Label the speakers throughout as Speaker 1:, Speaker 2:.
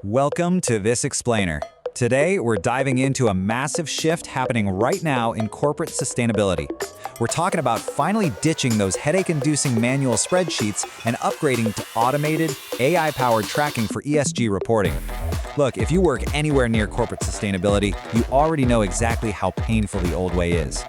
Speaker 1: Welcome to This Explainer. Today, we're diving into a massive shift happening right now in corporate sustainability. We're talking about finally ditching those headache-inducing manual spreadsheets and upgrading to automated, AI-powered tracking for ESG reporting. Look, if you work anywhere near corporate sustainability, you already know exactly how painful the old way is.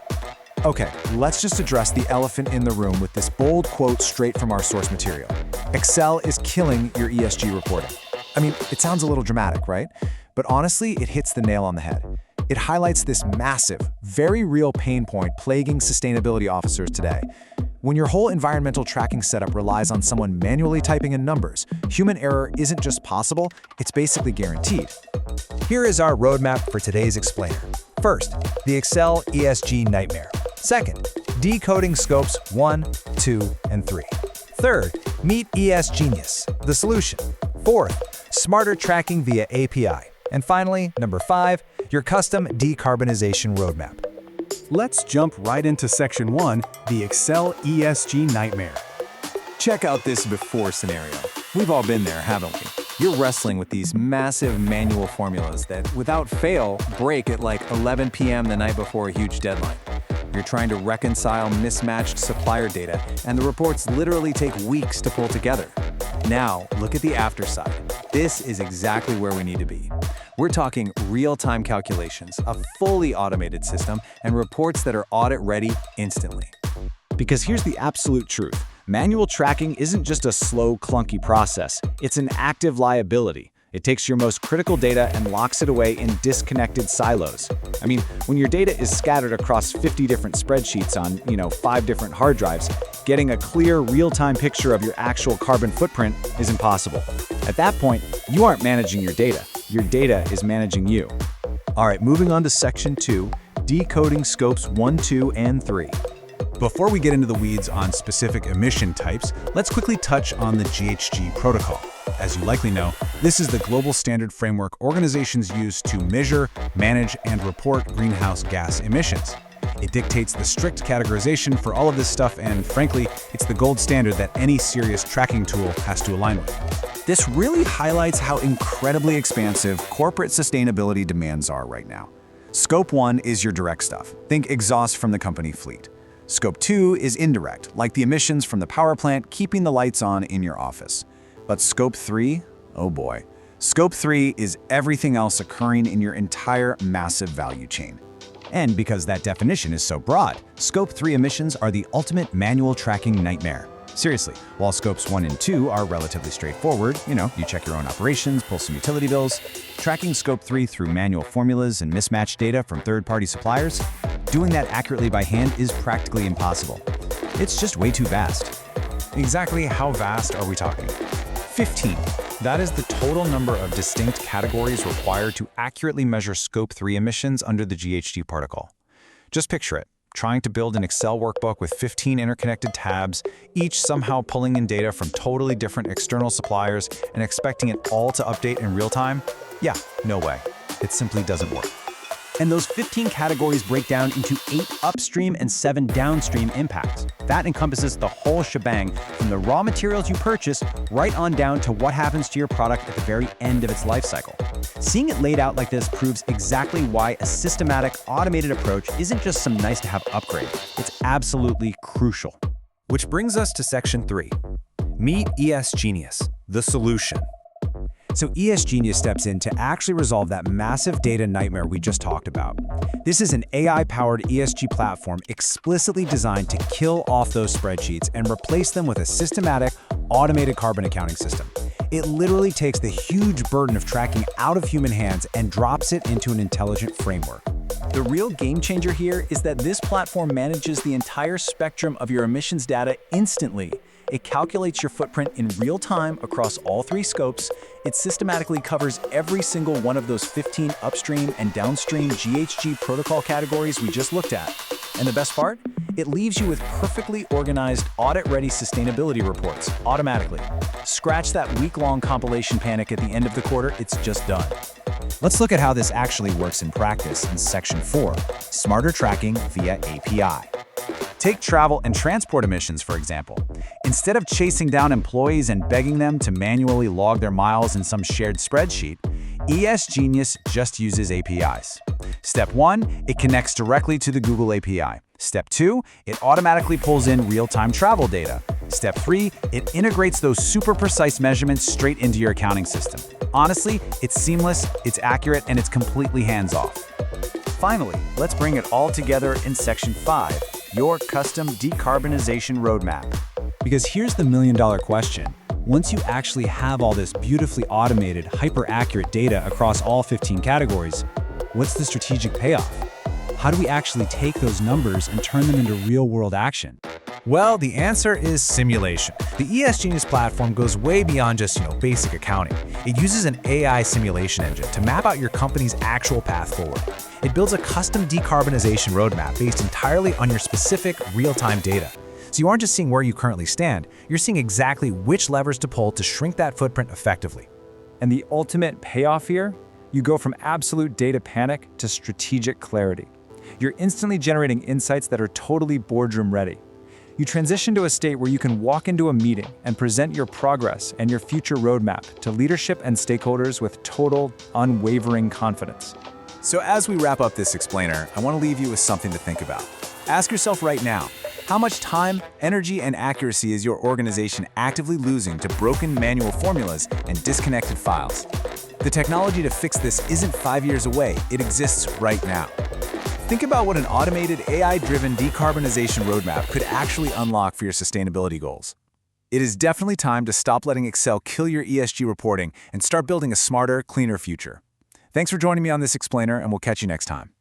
Speaker 2: Okay, let's just address the elephant in the room with this bold quote straight from our source material. Excel is killing your ESG reporting. I mean, it sounds a little dramatic, right? But honestly, it hits the nail on the head. It highlights this massive, very real pain point plaguing sustainability officers today. When your whole environmental tracking setup relies on someone manually typing in numbers, human error isn't just possible, it's basically guaranteed.
Speaker 3: Here is our roadmap for today's explainer. First, the Excel ESG nightmare. Second, decoding scopes 1, 2, and 3. Third, meet ESGenious, the solution. Fourth, smarter tracking via API. And finally, number 5, your custom decarbonization roadmap.
Speaker 4: Let's jump right into Section 1, the Excel ESG nightmare.
Speaker 2: Check out this before scenario. We've all been there, haven't we? You're wrestling with these massive manual formulas that, without fail, break at like 11 p.m. the night before a huge deadline. You're trying to reconcile mismatched supplier data, and the reports literally take weeks to pull together. Now, look at the after side. This is exactly where we need to be. We're talking real-time calculations, a fully automated system, and reports that are audit-ready instantly.
Speaker 5: Because here's the absolute truth. Manual tracking isn't just a slow, clunky process. It's an active liability. It takes your most critical data and locks it away in disconnected silos. I mean, when your data is scattered across 50 different spreadsheets on, 5 different hard drives, getting a clear, real-time picture of your actual carbon footprint is impossible. At that point, you aren't managing your data. Your data is managing you.
Speaker 3: All right, moving on to Section 2, decoding scopes 1, 2, and 3. Before we get into the weeds on specific emission types, let's quickly touch on the GHG Protocol. As you likely know, this is the global standard framework organizations use to measure, manage, and report greenhouse gas emissions. It dictates the strict categorization for all of this stuff, and frankly, it's the gold standard that any serious tracking tool has to align with.
Speaker 1: This really highlights how incredibly expansive corporate sustainability demands are right now. Scope 1 is your direct stuff. Think exhaust from the company fleet. Scope 2 is indirect, like the emissions from the power plant keeping the lights on in your office. But Scope 3? Oh boy. Scope 3 is everything else occurring in your entire massive value chain. And because that definition is so broad, Scope 3 emissions are the ultimate manual tracking nightmare. Seriously, while Scopes 1 and 2 are relatively straightforward, you check your own operations, pull some utility bills, tracking Scope 3 through manual formulas and mismatched data from third-party suppliers, doing that accurately by hand is practically impossible. It's just way too vast.
Speaker 3: Exactly how vast are we talking? 15. That is the total number of distinct categories required to accurately measure Scope 3 emissions under the GHG Protocol. Just picture it, trying to build an Excel workbook with 15 interconnected tabs, each somehow pulling in data from totally different external suppliers and expecting it all to update in real time? Yeah, no way. It simply doesn't work.
Speaker 6: And those 15 categories break down into 8 upstream and 7 downstream impacts. That encompasses the whole shebang, from the raw materials you purchase right on down to what happens to your product at the very end of its life cycle. Seeing it laid out like this proves exactly why a systematic, automated approach isn't just some nice-to-have upgrade. It's absolutely crucial.
Speaker 3: Which brings us to Section 3. Meet ESGenious, the solution.
Speaker 5: So ESGenious steps in to actually resolve that massive data nightmare we just talked about. This is an AI-powered ESG platform explicitly designed to kill off those spreadsheets and replace them with a systematic, automated carbon accounting system. It literally takes the huge burden of tracking out of human hands and drops it into an intelligent framework.
Speaker 6: The real game changer here is that this platform manages the entire spectrum of your emissions data instantly. It calculates your footprint in real time across all 3 scopes. It systematically covers every single one of those 15 upstream and downstream GHG protocol categories we just looked at. And the best part? It leaves you with perfectly organized, audit-ready sustainability reports automatically. Scratch that week-long compilation panic at the end of the quarter, it's just done.
Speaker 5: Let's look at how this actually works in practice in Section 4, smarter tracking via API.
Speaker 1: Take travel and transport emissions, for example. Instead of chasing down employees and begging them to manually log their miles in some shared spreadsheet, ESGenious just uses APIs. Step 1, it connects directly to the Google API. Step 2, it automatically pulls in real-time travel data. Step 3, it integrates those super precise measurements straight into your accounting system. Honestly, it's seamless, it's accurate, and it's completely hands-off.
Speaker 6: Finally, let's bring it all together in Section 5, your custom decarbonization roadmap.
Speaker 3: Because here's the million-dollar question. Once you actually have all this beautifully automated, hyper-accurate data across all 15 categories, what's the strategic payoff? How do we actually take those numbers and turn them into real-world action?
Speaker 4: Well, the answer is simulation. The ESGenious platform goes way beyond just, basic accounting. It uses an AI simulation engine to map out your company's actual path forward. It builds a custom decarbonization roadmap based entirely on your specific real-time data. So you aren't just seeing where you currently stand, you're seeing exactly which levers to pull to shrink that footprint effectively.
Speaker 6: And the ultimate payoff here? You go from absolute data panic to strategic clarity. You're instantly generating insights that are totally boardroom ready. You transition to a state where you can walk into a meeting and present your progress and your future roadmap to leadership and stakeholders with total, unwavering confidence.
Speaker 1: So as we wrap up this explainer, I want to leave you with something to think about. Ask yourself right now, how much time, energy, and accuracy is your organization actively losing to broken manual formulas and disconnected files? The technology to fix this isn't 5 years away, it exists right now. Think about what an automated, AI-driven decarbonization roadmap could actually unlock for your sustainability goals. It is definitely time to stop letting Excel kill your ESG reporting and start building a smarter, cleaner future. Thanks for joining me on this explainer, and we'll catch you next time.